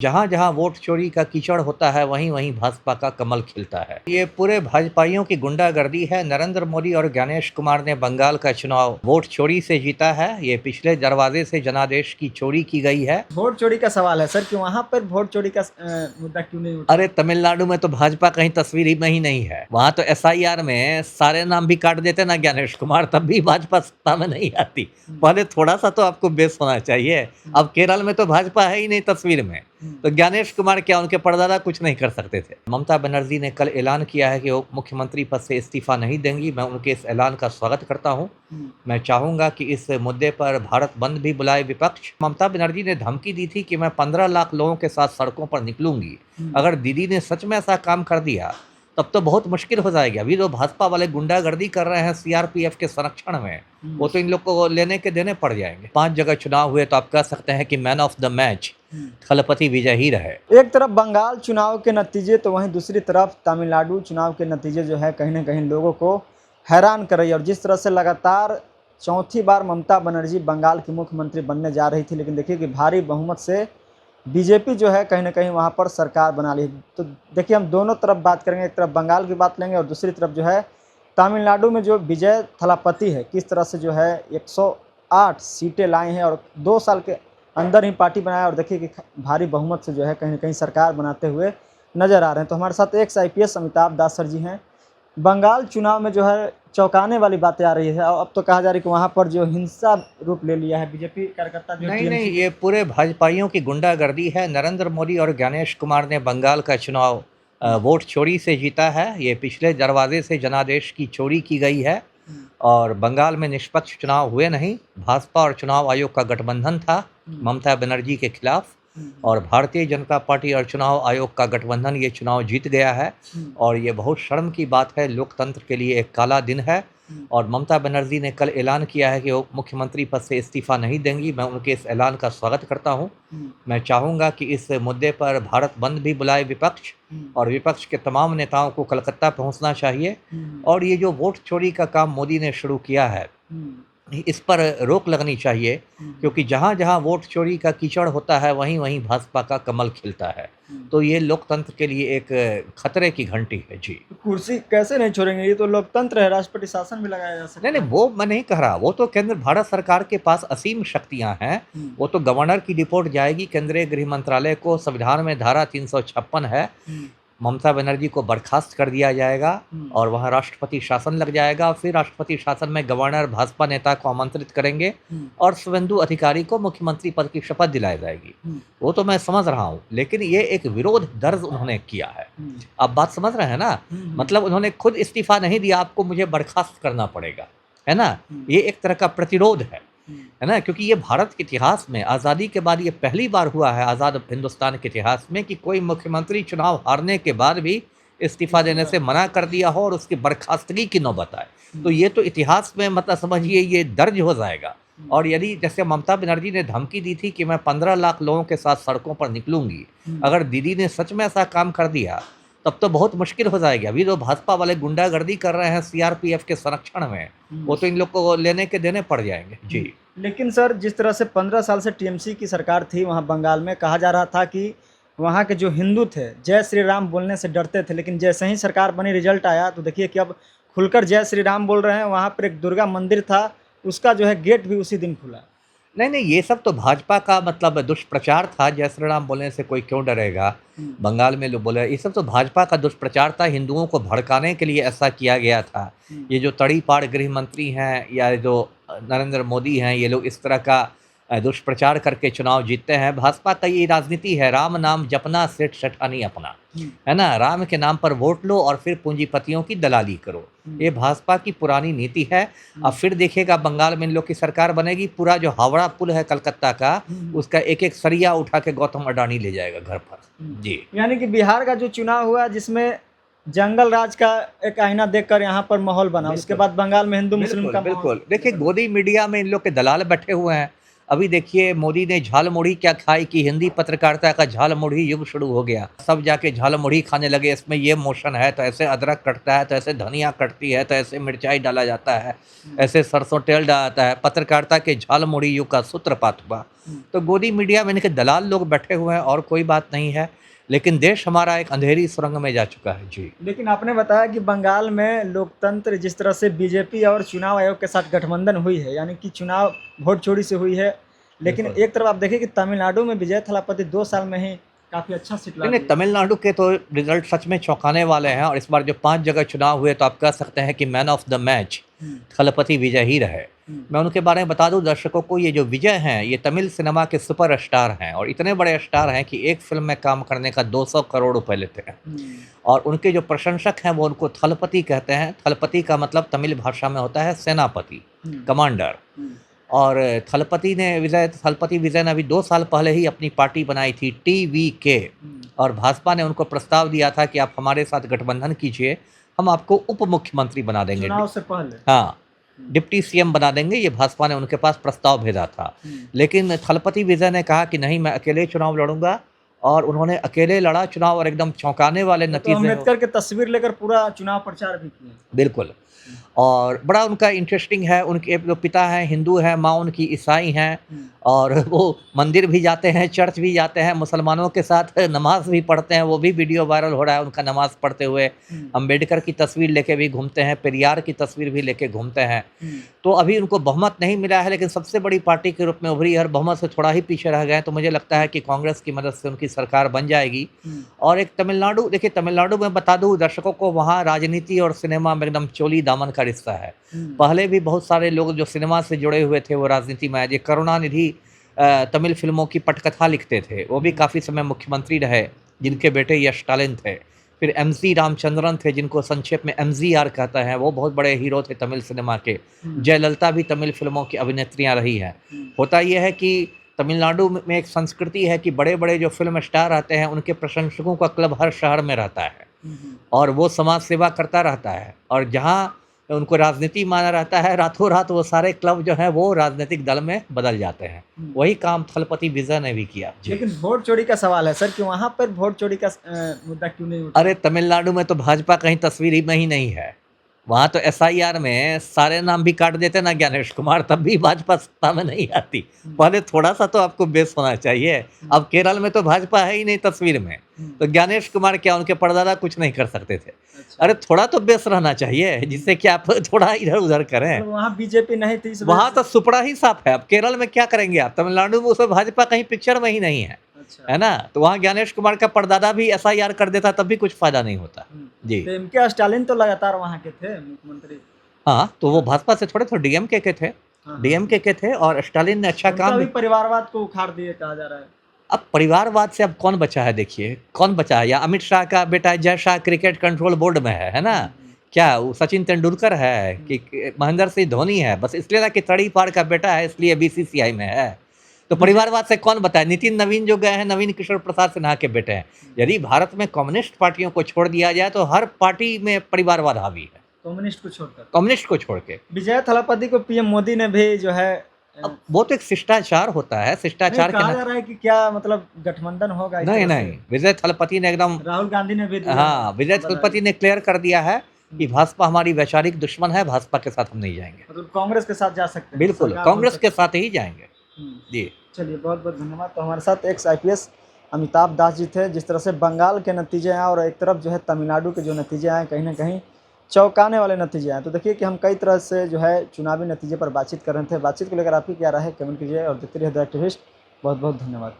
जहाँ जहाँ वोट चोरी का कीचड़ होता है वहीं वहीं भाजपा का कमल खिलता है। ये पूरे भाजपाइयों की गुंडागर्दी है। नरेंद्र मोदी और ज्ञानेश कुमार ने बंगाल का चुनाव वोट चोरी से जीता है। ये पिछले दरवाजे से जनादेश की चोरी की गई है। वोट चोरी का सवाल है सर कि वहां पर वोट चोरी का मुद्दा क्यों नहीं उठा? अरे तमिलनाडु में तो भाजपा कहीं तस्वीर ही में ही नहीं है। वहां तो एसआईआर में सारे नाम भी काट देते ना ज्ञानेश कुमार, तब भी भाजपा सत्ता में नहीं आती। पहले थोड़ा सा तो आपको बेस होना चाहिए। अब केरल में तो भाजपा है ही नहीं तस्वीर में, तो ज्ञानेश कुमार क्या उनके परदादा कुछ नहीं कर सकते थे। ममता बनर्जी ने कल ऐलान किया है कि वो मुख्यमंत्री पद से इस्तीफा नहीं देंगी। मैं उनके इस ऐलान का स्वागत करता हूं। मैं चाहूंगा कि इस मुद्दे पर भारत बंद भी बुलाए विपक्ष। ममता बनर्जी ने धमकी दी थी कि मैं 15 लाख लोगों के साथ सड़कों पर निकलूंगी। अगर दीदी ने सच में ऐसा काम कर दिया तब तो बहुत मुश्किल हो जाएगी। अभी तो भाजपा वाले गुंडागर्दी कर रहे हैं सीआरपीएफ के संरक्षण में, वो तो इन लोग को लेने के देने पड़ जाएंगे। 5 जगह चुनाव हुए तो आप कह सकते हैं कि man of the match Thalapathy Vijay ही रहे। एक तरफ बंगाल चुनाव के नतीजे तो वहीं दूसरी तरफ तमिलनाडु चुनाव के नतीजे जो है कहीं ना कहीं लोगों को हैरान कर रही है। और जिस तरह से लगातार चौथी बार ममता बनर्जी बंगाल की मुख्यमंत्री बनने जा रही थी, लेकिन देखिए कि भारी बहुमत से बीजेपी जो है कहीं ना कहीं वहां पर सरकार बना ली। तो देखिए हम दोनों तरफ बात करेंगे, एक तरफ बंगाल की बात लेंगे और दूसरी तरफ जो है तमिलनाडु में जो विजय थलापति है किस तरह से जो है 108 सीटें लाई हैं और 2 साल के अंदर ही पार्टी बनाया। और देखिए कि भारी बहुमत से जो है कहीं ना कहीं सरकार बनाते हुए नजर आ रहे हैं। तो हमारे साथ एक्स आईपीएस अमिताभ दास सर जी हैं। बंगाल चुनाव में जो है चौंकाने वाली बातें आ रही है और अब तो कहा जा रही है कि वहाँ पर जो हिंसा रूप ले लिया है, बीजेपी कार्यकर्ता जो नहीं नहीं, टीएमसी ये पूरे भाजपाइयों की गुंडागर्दी है। नरेंद्र मोदी और ज्ञानेश कुमार ने बंगाल का चुनाव वोट चोरी से जीता है। ये पिछले दरवाजे से जनादेश की चोरी की गई है और बंगाल में निष्पक्ष चुनाव हुए नहीं। भाजपा और चुनाव आयोग का गठबंधन था ममता बनर्जी के खिलाफ, और भारतीय जनता पार्टी और चुनाव आयोग का गठबंधन ये चुनाव जीत गया है। और ये बहुत शर्म की बात है, लोकतंत्र के लिए एक काला दिन है। और ममता बनर्जी ने कल ऐलान किया है कि वो मुख्यमंत्री पद से इस्तीफा नहीं देंगी। मैं उनके इस ऐलान का स्वागत करता हूं। मैं चाहूंगा कि इस मुद्दे पर भारत बंद भी बुलाए विपक्ष, और विपक्ष के तमाम नेताओं को कलकत्ता पहुंचना चाहिए। और ये जो वोट चोरी का काम मोदी ने शुरू किया है इस पर रोक लगनी चाहिए, क्योंकि जहाँ जहाँ वोट चोरी का कीचड़ होता है वहीं वहीं भाजपा का कमल खिलता है। तो ये लोकतंत्र के लिए एक खतरे की घंटी है। जी कुर्सी कैसे नहीं छोड़ेंगे? ये तो लोकतंत्र है, राष्ट्रपति शासन भी लगाया जा नहीं सकता नहीं, है। वो मैं नहीं कह रहा। वो तो केंद्र भारत सरकार के पास असीम शक्तियां हैं। वो तो गवर्नर की रिपोर्ट जाएगी केंद्रीय गृह मंत्रालय को। संविधान में धारा 356 है। ममता बनर्जी को बर्खास्त कर दिया जाएगा और वहां राष्ट्रपति शासन लग जाएगा। फिर राष्ट्रपति शासन में गवर्नर भाजपा नेता को आमंत्रित करेंगे और शुभेंदु अधिकारी को मुख्यमंत्री पद की शपथ दिलाई जाएगी। वो तो मैं समझ रहा हूँ, लेकिन ये एक विरोध दर्ज उन्होंने किया है। आप बात समझ रहे हैं ना? मतलब उन्होंने खुद इस्तीफा नहीं दिया, आपको मुझे बर्खास्त करना पड़ेगा, है ना? ये एक तरह का प्रतिरोध है ना, क्योंकि ये भारत के इतिहास में आज़ादी के बाद ये पहली बार हुआ है, आज़ाद हिंदुस्तान के इतिहास में, कि कोई मुख्यमंत्री चुनाव हारने के बाद भी इस्तीफा देने से मना कर दिया हो और उसकी बर्खास्तगी की नौबत आए। तो ये तो इतिहास में मतलब समझिए ये दर्ज हो जाएगा। और यदि जैसे ममता बनर्जी ने धमकी दी थी कि मैं 15 लाख लोगों के साथ सड़कों पर निकलूंगी, अगर दीदी ने सच में ऐसा काम कर दिया तब तो बहुत मुश्किल हो जाएगी। अभी तो भाजपा वाले गुंडागर्दी कर रहे हैं सीआरपीएफ के संरक्षण में, वो तो इन लोग को लेने के देने पड़ जाएंगे। जी लेकिन सर जिस तरह से 15 साल से टीएमसी की सरकार थी वहाँ बंगाल में, कहा जा रहा था कि वहाँ के जो हिंदू थे जय श्री राम बोलने से डरते थे, लेकिन जैसे ही सरकार बनी रिजल्ट आया तो देखिए कि अब खुलकर जय श्री राम बोल रहे हैं। वहाँ पर एक दुर्गा मंदिर था, उसका जो है गेट भी उसी दिन खुला। नहीं नहीं, ये सब तो भाजपा का मतलब दुष्प्रचार था। जय श्री राम बोलने से कोई क्यों डरेगा? बंगाल में लोग बोले, ये सब तो भाजपा का दुष्प्रचार था। हिंदुओं को भड़काने के लिए ऐसा किया गया था। ये जो तड़ीपार गृह मंत्री हैं या जो नरेंद्र मोदी हैं, ये लोग इस तरह का दुष्प्रचार करके चुनाव जीतते हैं। भाजपा का ये राजनीति है, राम नाम जपना सेठ सेठानी अपना, है ना? राम के नाम पर वोट लो और फिर पूंजीपतियों की दलाली करो। ये भाजपा की पुरानी नीति है। अब फिर देखिएगा बंगाल में इन लोग की सरकार बनेगी, पूरा जो हावड़ा पुल है कलकत्ता का, उसका एक एक सरिया उठा के गौतम अडानी ले जाएगा घर पर। जी यानी कि बिहार का जो चुनाव हुआ जिसमें जंगल राज का एक आईना देखकर यहाँ पर माहौल बना, उसके बाद बंगाल में हिंदू मुस्लिम का बिल्कुल। देखिए गोदी मीडिया में इन लोग के दलाल बैठे हुए हैं। अभी देखिए मोदी ने झाल मुढ़ी क्या खाई कि हिंदी पत्रकारिता का झाल मुढ़ी युग शुरू हो गया। सब जाके झाल मुढ़ी खाने लगे, इसमें ये मोशन है तो ऐसे अदरक कटता है, तो ऐसे धनिया कटती है, तो ऐसे मिर्चाई डाला जाता है, ऐसे सरसों तेल डाला जाता है। पत्रकारिता के झाल मुढ़ी युग का सूत्रपात हुआ। तो गोदी मीडिया में इनके दलाल लोग बैठे हुए हैं और कोई बात नहीं है, लेकिन देश हमारा एक अंधेरी सुरंग में जा चुका है। जी। लेकिन आपने बताया कि बंगाल में लोकतंत्र जिस तरह से बीजेपी और चुनाव आयोग के साथ गठबंधन हुई है, यानी कि चुनाव वोट चोरी से हुई है, लेकिन बिल्कुल। एक तरफ आप देखें कि तमिलनाडु में विजय थलापति 2 साल में ही काफ़ी अच्छा सीट ला नहीं, लिए। तमिलनाडु के तो रिजल्ट सच में चौंकाने वाले हैं और इस बार जो 5 जगह चुनाव हुए तो आप कह सकते हैं कि man of the match Thalapathy Vijay ही रहे। मैं उनके बारे में बता दूं दर्शकों को, ये जो विजय हैं ये तमिल सिनेमा के सुपर स्टार हैं और इतने बड़े स्टार हैं कि एक फिल्म में काम करने का 200 करोड़ रुपए लेते हैं। और उनके जो प्रशंसक हैं वो उनको थलपति कहते हैं। थलपति का मतलब तमिल भाषा में होता है सेनापति, कमांडर। और थलपति विजय ने अभी 2 साल पहले ही अपनी पार्टी बनाई थी TVK और भाजपा ने उनको प्रस्ताव दिया था कि आप हमारे साथ गठबंधन कीजिए, हम आपको उप मुख्यमंत्री बना देंगे। चुनाव से पहले हाँ, डिप्टी सीएम बना देंगे, ये भाजपा ने उनके पास प्रस्ताव भेजा था। लेकिन थलपति विजय ने कहा कि नहीं, मैं अकेले चुनाव लड़ूंगा और उन्होंने अकेले लड़ा चुनाव और एकदम चौंकाने वाले तो नतीजे। अम्बेडकर की तस्वीर लेकर पूरा चुनाव प्रचार भी किए। बिल्कुल। और बड़ा उनका इंटरेस्टिंग है, उनके जो पिता हैं हिंदू हैं, माँ उनकी ईसाई हैं और वो मंदिर भी जाते हैं, चर्च भी जाते हैं, मुसलमानों के साथ नमाज भी पढ़ते हैं। वो भी वीडियो वायरल हो रहा है उनका नमाज पढ़ते हुए। अंबेडकर की तस्वीर लेके भी घूमते हैं, पेरियार की तस्वीर भी लेके घूमते हैं। तो अभी उनको बहुमत नहीं मिला है, लेकिन सबसे बड़ी पार्टी के रूप में उभरी है और बहुमत से थोड़ा ही पीछे रह गए। तो मुझे लगता है कि कांग्रेस की मदद से उनकी सरकार बन जाएगी। और एक तमिलनाडु, देखिए तमिलनाडु में बता दूं दर्शकों को, वहाँ राजनीति और सिनेमा में एकदम चोली दामन का रिश्ता है। पहले भी बहुत सारे लोग जो सिनेमा से जुड़े हुए थे वो राजनीति में आए। ये करुणानिधि तमिल फिल्मों की पटकथा लिखते थे, वो भी काफ़ी समय मुख्यमंत्री रहे, जिनके बेटे यश स्टालिन थे। फिर MC रामचंद्रन थे, जिनको संक्षेप में MGR कहते हैं, वो बहुत बड़े हीरो थे तमिल सिनेमा के। जयललिता भी तमिल फिल्मों की अभिनेत्रियां रही हैं। होता यह है कि तमिलनाडु में एक संस्कृति है कि बड़े बड़े जो फिल्म स्टार आते हैं उनके प्रशंसकों का क्लब हर शहर में रहता है और वो समाज सेवा करता रहता है। और जहाँ उनको राजनीति माना रहता है, रातों रात वो सारे क्लब जो हैं वो राजनीतिक दल में बदल जाते हैं। वही काम थलपति विजय ने भी किया। जी। लेकिन वोट चोरी का सवाल है सर कि वहाँ पर वोट चोरी का मुद्दा क्यों नहीं उठा? अरे तमिलनाडु में तो भाजपा कहीं तस्वीर में ही नहीं है। वहाँ तो SIR में सारे नाम भी काट देते ना ज्ञानेश कुमार, तब भी भाजपा सत्ता में नहीं आती। पहले थोड़ा सा तो आपको बेस होना चाहिए। अब केरल में तो भाजपा है ही नहीं तस्वीर में, तो ज्ञानेश कुमार क्या, उनके परदादा कुछ नहीं कर सकते थे। अरे थोड़ा तो बेस रहना चाहिए जिससे कि आप थोड़ा इधर उधर करें। तो वहाँ बीजेपी नहीं थी, वहाँ तो सुपड़ा ही साफ है। अब केरल में क्या करेंगे आप, तमिलनाडु में उसमें भाजपा कहीं पिक्चर में ही नहीं है, है ना। तो वहाँ ज्ञानेश कुमार का परदादा भी SIR कर देता तब भी कुछ फायदा नहीं होता। जी। तो MK स्टालिन तो लगातार वहाँ के थे मुख्यमंत्री। हाँ, तो वो भाजपा से थोड़े थोड़े DMK के थे। DMK के थे और स्टालिन ने अच्छा काम भी परिवारवाद को उखाड़ दिए कहा जा रहा है। अब परिवारवाद से अब कौन बचा है, देखिए कौन बचा है। या अमित शाह का बेटा Jay Shah cricket control board में है ना। क्या वो सचिन तेंदुलकर है कि महेंद्र सिंह धोनी है? बस इसलिए ना कि तड़ी पार का बेटा है इसलिए BCCI में है। तो परिवारवाद से कौन बताए? नितिन नवीन जो गए हैं, नवीन किशोर प्रसाद सिन्हा के बेटे हैं। यदि भारत में कम्युनिस्ट पार्टियों को छोड़ दिया जाए तो हर पार्टी में परिवारवाद हावी है, कम्युनिस्ट को छोड़कर। कम्युनिस्ट को छोड़ के। विजय थलापति को PM मोदी ने भी जो है, अब वो तो एक शिष्टाचार होता है, शिष्टाचार कहा जा रहा है कि क्या मतलब गठबंधन होगा? नहीं, विजय थलपति ने एकदम, राहुल गांधी ने भी हाँ, विजय थलपति ने क्लियर कर दिया है कि भाजपा हमारी वैचारिक दुश्मन है, भाजपा के साथ हम नहीं जाएंगे। मतलब कांग्रेस के साथ जा सकते हैं? बिल्कुल, कांग्रेस के साथ ही जाएंगे। जी। चलिए, बहुत बहुत धन्यवाद। तो हमारे साथ एक्स IPS अमिताभ दास जी थे। जिस तरह से बंगाल के नतीजे आए और एक तरफ जो है तमिलनाडु के जो नतीजे आए, कहीं ना कहीं चौंकाने वाले नतीजे आए। तो देखिए कि हम कई तरह से जो है चुनावी नतीजे पर बातचीत कर रहे थे। बातचीत को लेकर आपकी क्या राय है, कमेंट कीजिए और देखते रहिए द एक्टिविस्ट। बहुत बहुत धन्यवाद।